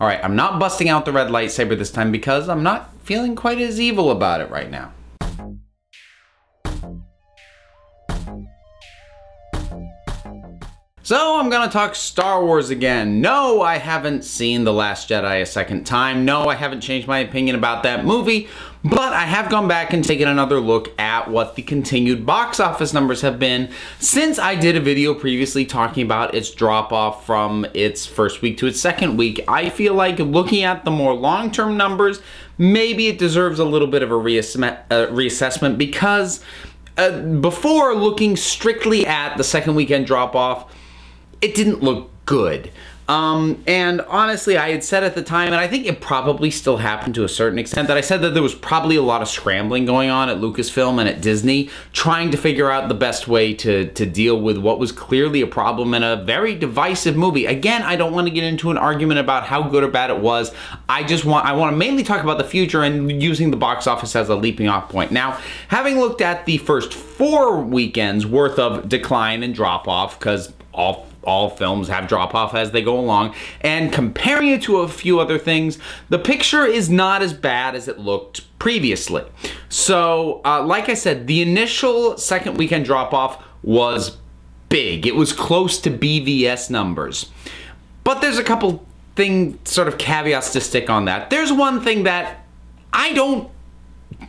Alright, I'm not busting out the red lightsaber this time because I'm not feeling quite as evil about it right now. So I'm gonna talk Star Wars again. No, I haven't seen The Last Jedi a second time. No, I haven't changed my opinion about that movie, but I have gone back and taken another look at what the continued box office numbers have been since I did a video previously talking about its drop off from its first week to its second week. I feel like looking at the more long-term numbers, maybe it deserves a little bit of a reassessment because before looking strictly at the second weekend drop off, it didn't look good. And honestly, I had said at the time, and I think it probably still happened to a certain extent, that I said that there was probably a lot of scrambling going on at Lucasfilm and at Disney, trying to figure out the best way to deal with what was clearly a problem in a very divisive movie. Again, I don't want to get into an argument about how good or bad it was. I want to mainly talk about the future and using the box office as a leaping off point. Now, having looked at the first 4 weekends worth of decline and drop off, because all films have drop off as they go along, and comparing it to a few other things, the picture is not as bad as it looked previously. So, like I said, the initial second weekend drop off was big. It was close to BVS numbers. But there's a couple sort of caveats to stick on that. There's one thing that I don't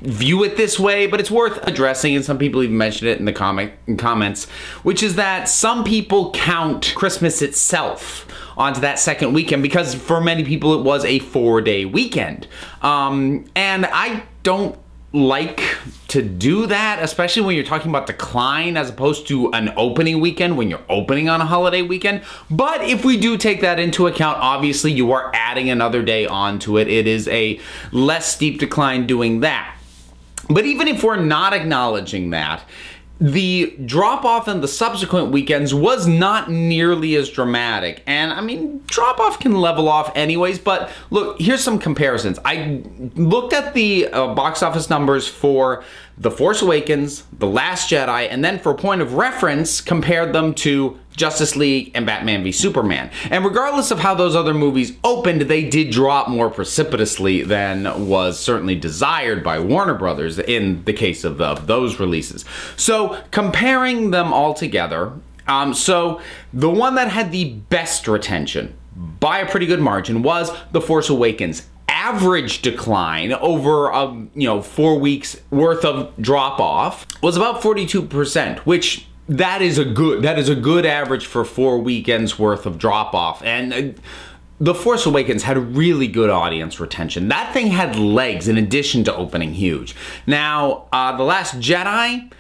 view it this way, but it's worth addressing, and some people even mentioned it in the comments, which is that some people count Christmas itself onto that second weekend because for many people it was a 4-day weekend. And I don't like to do that, especially when you're talking about decline as opposed to an opening weekend when you're opening on a holiday weekend. But if we do take that into account, obviously you are adding another day onto it. It is a less steep decline doing that. But even if we're not acknowledging that, the drop-off in the subsequent weekends was not nearly as dramatic. And I mean, drop-off can level off anyways, but look, here's some comparisons. I looked at the box office numbers for The Force Awakens, The Last Jedi, and then for point of reference, compared them to Justice League and Batman v Superman. And regardless of how those other movies opened, they did drop more precipitously than was certainly desired by Warner Brothers in the case of those releases. So comparing them all together, so the one that had the best retention by a pretty good margin was The Force Awakens. Average decline over 4 weeks worth of drop off was about 42%, which that is a good average for 4 weekends worth of drop off. And The Force Awakens had really good audience retention. That thing had legs in addition to opening huge. Now, The Last Jedi,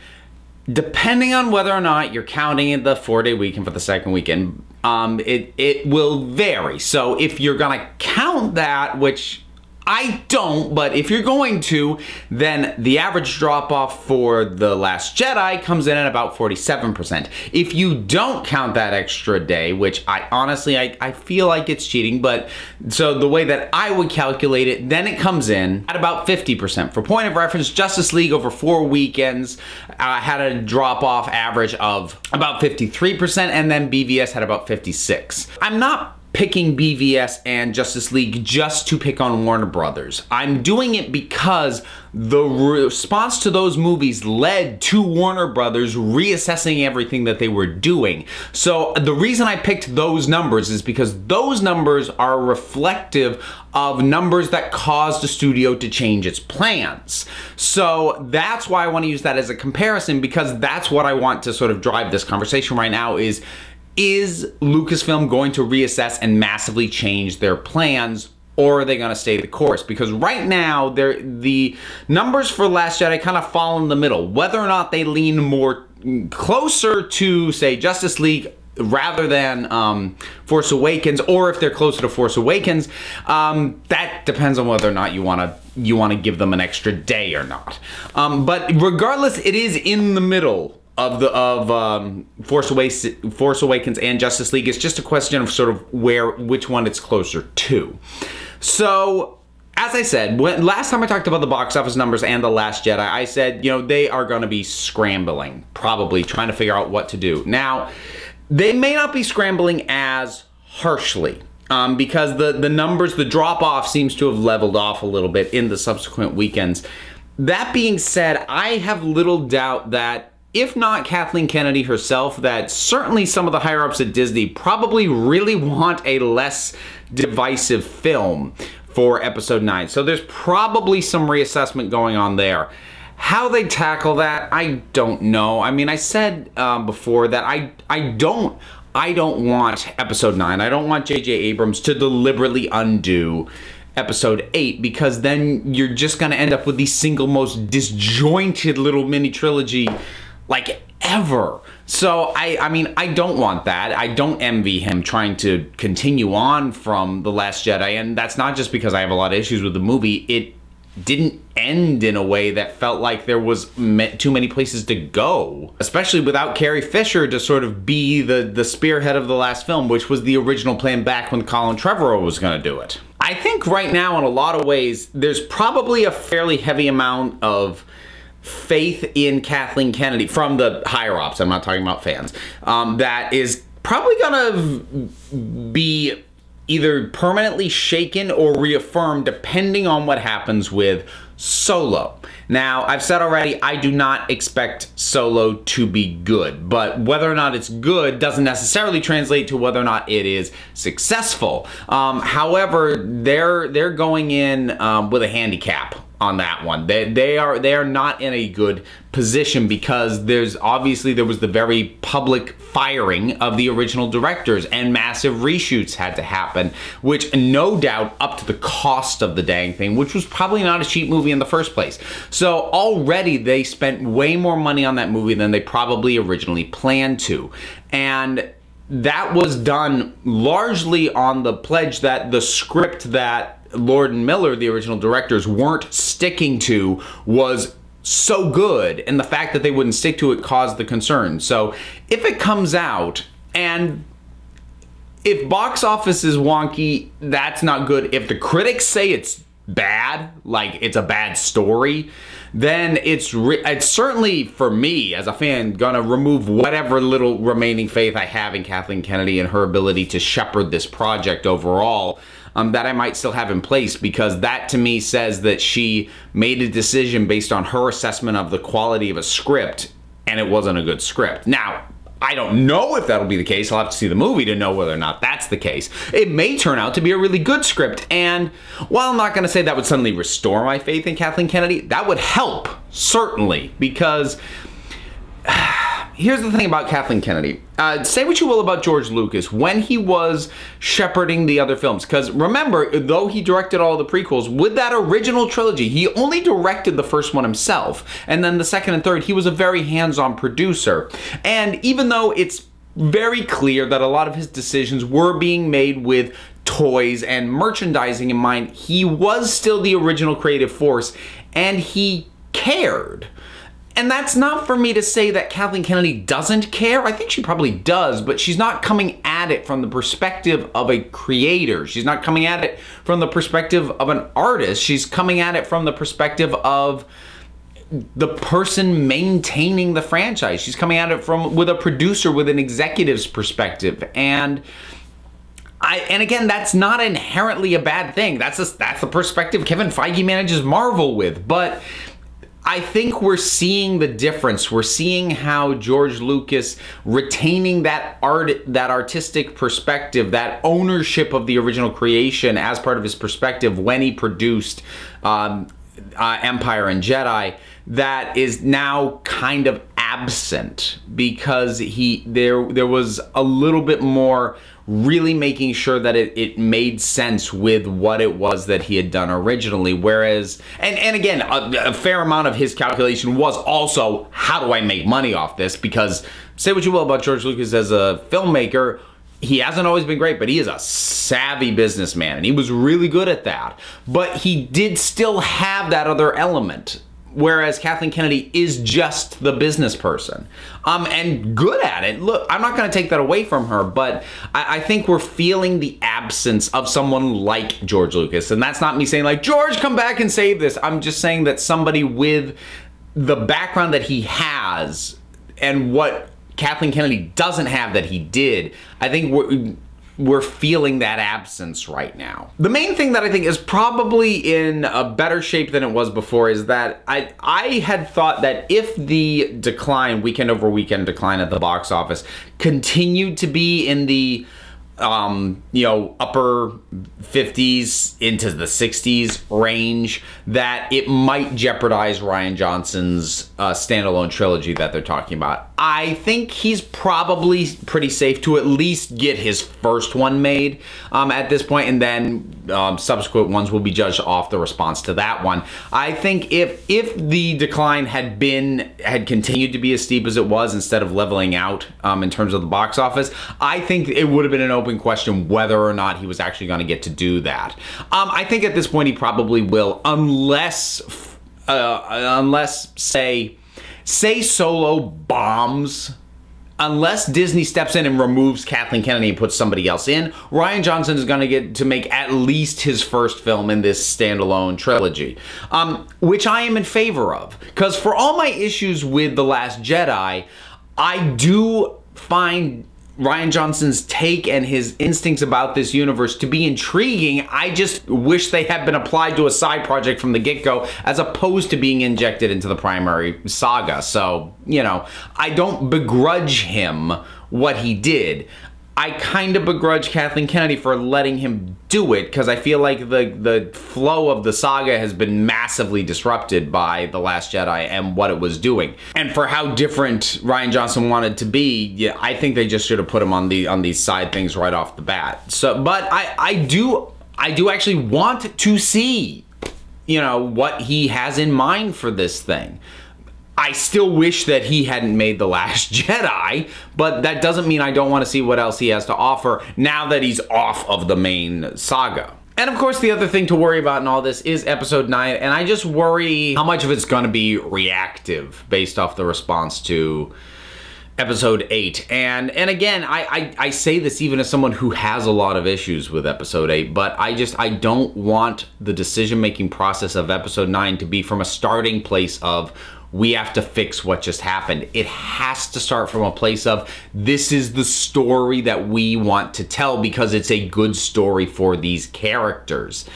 depending on whether or not you're counting in the 4-day weekend for the second weekend, it will vary. So if you're gonna count that, which I don't, but if you're going to, then the average drop-off for The Last Jedi comes in at about 47%. If you don't count that extra day, which I feel like it's cheating, but so the way that I would calculate it, then it comes in at about 50%. For point of reference, Justice League over 4 weekends had a drop-off average of about 53%, and then BVS had about 56%. I'm not picking BVS and Justice League just to pick on Warner Brothers. I'm doing it because the response to those movies led to Warner Brothers reassessing everything that they were doing. So the reason I picked those numbers is because those numbers are reflective of numbers that caused the studio to change its plans. So that's why I want to use that as a comparison, because that's what I want to sort of drive this conversation right now is Lucasfilm going to reassess and massively change their plans, or are they going to stay the course? Because right now, the numbers for Last Jedi kind of fall in the middle. Whether or not they lean more closer to, say, Justice League rather than Force Awakens, or if they're closer to Force Awakens, that depends on whether or not you want to give them an extra day or not. But regardless, it is in the middle of Force Awakens and Justice League. It's just a question of sort of which one it's closer to. So, as I said, last time I talked about the box office numbers and The Last Jedi, I said, they are going to be scrambling, probably trying to figure out what to do. Now, they may not be scrambling as harshly. because the numbers, the drop-off seems to have leveled off a little bit in the subsequent weekends. That being said, I have little doubt that, if not Kathleen Kennedy herself, that certainly some of the higher-ups at Disney probably really want a less divisive film for Episode 9. So there's probably some reassessment going on there. How they tackle that, I don't know. I mean, I said before that I don't want Episode 9. I don't want J.J. Abrams to deliberately undo Episode 8, because then you're just going to end up with the single most disjointed little mini trilogy like ever. So I mean, I don't want that. I don't envy him trying to continue on from The Last Jedi, and that's not just because I have a lot of issues with the movie. It didn't end in a way that felt like there was too many places to go, especially without Carrie Fisher to sort of be the spearhead of the last film, which was the original plan back when Colin Trevorrow was going to do it. I think right now, in a lot of ways, there's probably a fairly heavy amount of faith in Kathleen Kennedy from the higher-ups, I'm not talking about fans, that is probably gonna be either permanently shaken or reaffirmed depending on what happens with Solo. Now, I've said already, I do not expect Solo to be good, but whether or not it's good doesn't necessarily translate to whether or not it is successful. However, they're going in with a handicap on that one. They are not in a good position, because there was the very public firing of the original directors, and massive reshoots had to happen, which no doubt upped the cost of the dang thing, which was probably not a cheap movie in the first place. So already they spent way more money on that movie than they probably originally planned to. And that was done largely on the pledge that the script that Lord and Miller, the original directors, weren't sticking to was so good, and the fact that they wouldn't stick to it caused the concern. So if it comes out, and if box office is wonky, that's not good. If the critics say it's bad, like it's a bad story, then it's certainly, for me as a fan, gonna remove whatever little remaining faith I have in Kathleen Kennedy and her ability to shepherd this project overall, that I might still have in place, because that to me says that she made a decision based on her assessment of the quality of a script, and it wasn't a good script. Now, I don't know if that'll be the case. I'll have to see the movie to know whether or not that's the case. It may turn out to be a really good script, and while I'm not going to say that would suddenly restore my faith in Kathleen Kennedy, that would help, certainly, because here's the thing about Kathleen Kennedy. Say what you will about George Lucas when he was shepherding the other films, because remember, though he directed all the prequels, with that original trilogy, he only directed the first one himself, and then the second and third, he was a very hands-on producer. And even though it's very clear that a lot of his decisions were being made with toys and merchandising in mind, he was still the original creative force, and he cared. And that's not for me to say that Kathleen Kennedy doesn't care. I think she probably does, but she's not coming at it from the perspective of a creator. She's not coming at it from the perspective of an artist. She's coming at it from the perspective of the person maintaining the franchise. She's coming at it with a producer, with an executive's perspective. And again, that's not inherently a bad thing. That's the perspective Kevin Feige manages Marvel with. But I think we're seeing the difference. We're seeing how George Lucas, retaining that artistic perspective, that ownership of the original creation as part of his perspective when he produced Empire and Jedi, that is now kind of absent, because there was a little bit more really making sure that it made sense with what it was that he had done originally. Whereas, and again, a fair amount of his calculation was also, how do I make money off this? Because say what you will about George Lucas as a filmmaker, he hasn't always been great, but he is a savvy businessman, and he was really good at that. But he did still have that other element, whereas Kathleen Kennedy is just the business person, and good at it. Look, I'm not going to take that away from her, but I think we're feeling the absence of someone like George Lucas. And that's not me saying like, George, come back and save this. I'm just saying that somebody with the background that he has and what Kathleen Kennedy doesn't have that he did, I think we're feeling that absence right now. The main thing that I think is probably in a better shape than it was before is that I had thought that if the decline, weekend over weekend decline at the box office, continued to be in the upper 50s into the 60s range, that it might jeopardize Rian Johnson's standalone trilogy that they're talking about. I think he's probably pretty safe to at least get his first one made at this point, and then subsequent ones will be judged off the response to that one. I think if the decline had continued to be as steep as it was instead of leveling out in terms of the box office, I think it would have been an open question whether or not he was actually going to get to do that. I think at this point he probably will, unless say Solo bombs. Unless Disney steps in and removes Kathleen Kennedy and puts somebody else in, Rian Johnson is going to get to make at least his first film in this standalone trilogy, which I am in favor of. Because for all my issues with The Last Jedi, I do find Rian Johnson's take and his instincts about this universe to be intriguing. I just wish they had been applied to a side project from the get-go as opposed to being injected into the primary saga. So, I don't begrudge him what he did. I kind of begrudge Kathleen Kennedy for letting him do it, because I feel like the flow of the saga has been massively disrupted by The Last Jedi and what it was doing. And for how different Rian Johnson wanted to be, yeah, I think they just should have put him on these side things right off the bat. So, but I do actually want to see, what he has in mind for this thing. I still wish that he hadn't made The Last Jedi, but that doesn't mean I don't want to see what else he has to offer now that he's off of the main saga. And of course, the other thing to worry about in all this is Episode 9, and I just worry how much of it's going to be reactive based off the response to Episode 8. And again, I say this even as someone who has a lot of issues with Episode 8, but I don't want the decision-making process of Episode 9 to be from a starting place of we have to fix what just happened. It has to start from a place of this is the story that we want to tell because it's a good story for these characters.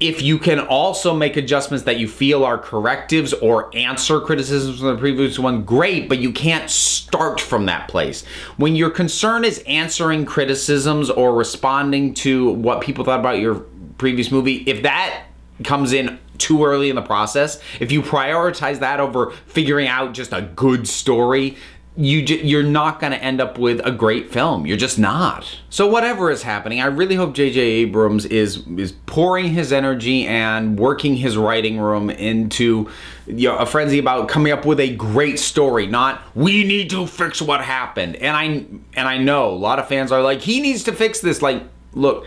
If you can also make adjustments that you feel are correctives or answer criticisms from the previous one, great, but you can't start from that place. When your concern is answering criticisms or responding to what people thought about your previous movie, if that comes in too early in the process, if you prioritize that over figuring out just a good story, you're not going to end up with a great film. You're just not. So whatever is happening, I really hope J.J. Abrams is pouring his energy and working his writing room into a frenzy about coming up with a great story, not we need to fix what happened. And I know a lot of fans are like, he needs to fix this. Like, look,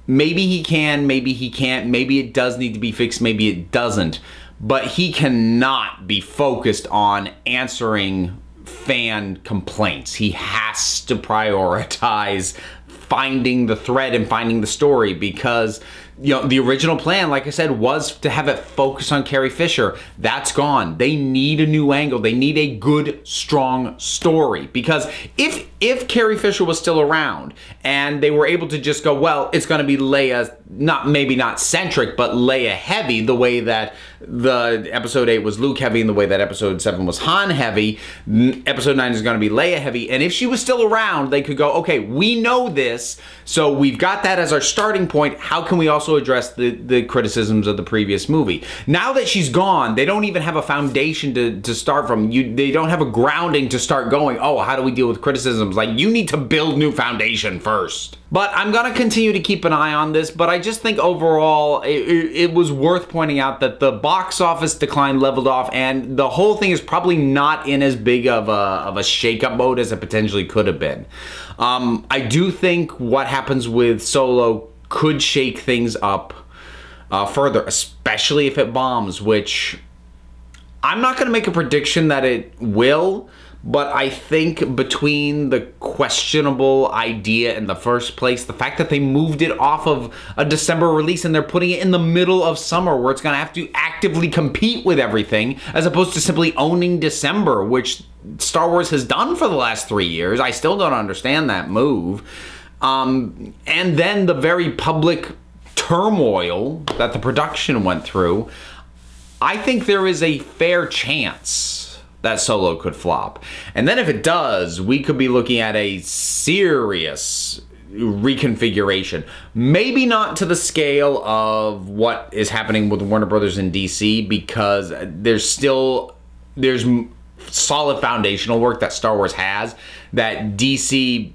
maybe he can, maybe he can't, maybe it does need to be fixed, maybe it doesn't. But he cannot be focused on answering fan complaints. He has to prioritize finding the thread and finding the story, because the original plan, like I said, was to have it focus on Carrie Fisher. That's gone. They need a new angle. They need a good, strong story, because if Carrie Fisher was still around and they were able to just go, well, it's going to be Leia, maybe not centric, but Leia heavy, the way that the Episode 8 was Luke heavy and the way that Episode 7 was Han heavy, Episode 9 is going to be Leia heavy. And if she was still around, they could go, okay, we know this, so we've got that as our starting point. How can we also address the criticisms of the previous movie? Now that she's gone, they don't even have a foundation to start from. They don't have a grounding to start going, oh, how do we deal with criticisms? Like, you need to build new foundation first. But I'm going to continue to keep an eye on this, but I just think overall it was worth pointing out that the box office decline leveled off, and the whole thing is probably not in as big of a shake-up mode as it potentially could have been. I do think what happens with Solo could shake things up further, especially if it bombs, which I'm not going to make a prediction that it will, but I think between the questionable idea in the first place, the fact that they moved it off of a December release and they're putting it in the middle of summer where it's going to have to actively compete with everything, as opposed to simply owning December, which Star Wars has done for the last 3 years. I still don't understand that move. and then the very public turmoil that the production went through, I think there is a fair chance that Solo could flop. And then if it does, we could be looking at a serious reconfiguration. Maybe not to the scale of what is happening with Warner Brothers in DC, because there's solid foundational work that Star Wars has that DC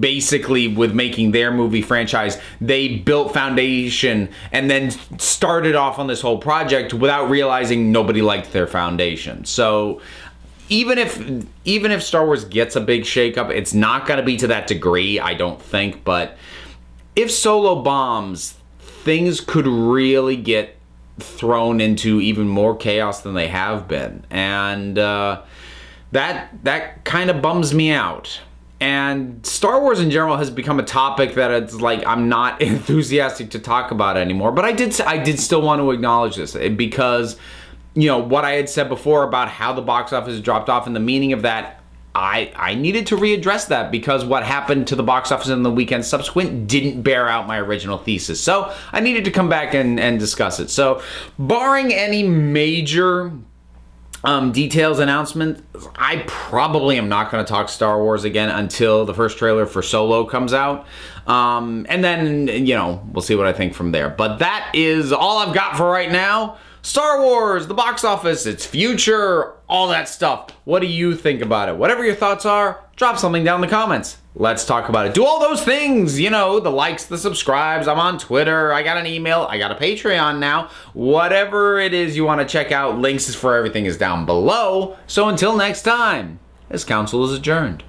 basically, with making their movie franchise, they built foundation and then started off on this whole project without realizing nobody liked their foundation. So even if Star Wars gets a big shakeup, it's not going to be to that degree, I don't think. But if Solo bombs, things could really get thrown into even more chaos than they have been, and that kind of bums me out. And Star Wars in general has become a topic that it's like I'm not enthusiastic to talk about anymore. But I did still want to acknowledge this, because, you know, what I had said before about how the box office dropped off and the meaning of that, I needed to readdress that, because what happened to the box office in the weekend subsequent didn't bear out my original thesis. So I needed to come back and discuss it. So barring any major details, announcement, I probably am not going to talk Star Wars again until the first trailer for Solo comes out. And then, you know, we'll see what I think from there. But that is all I've got for right now. Star Wars, the box office, its future, all that stuff. What do you think about it? Whatever your thoughts are, drop something down in the comments. Let's talk about it. Do all those things, you know, the likes, the subscribes. I'm on Twitter. I got an email. I got a Patreon now. Whatever it is you want to check out, links for everything is down below. So until next time, this council is adjourned.